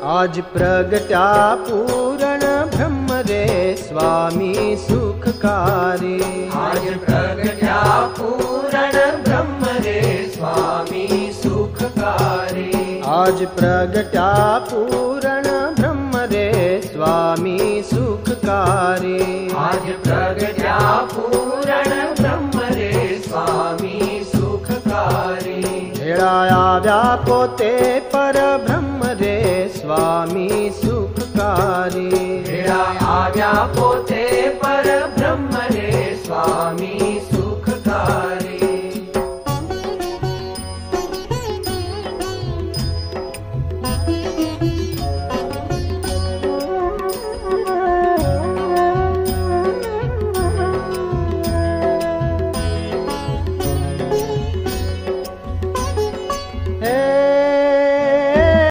आज प्रगट्या पूरण ब्रह्म रे स्वामी सुखकारी। आज प्रगट्या पूरण ब्रह्म रे स्वामी सुखकारी। आज प्रगट्या पूरण ब्रह्म रे स्वामी सुखकारी। आज प्रगट्या पूरण ब्रह्म रे स्वामी सुखकारी। भेळा आव्या पोते पर ब्रह्म रे स्वामी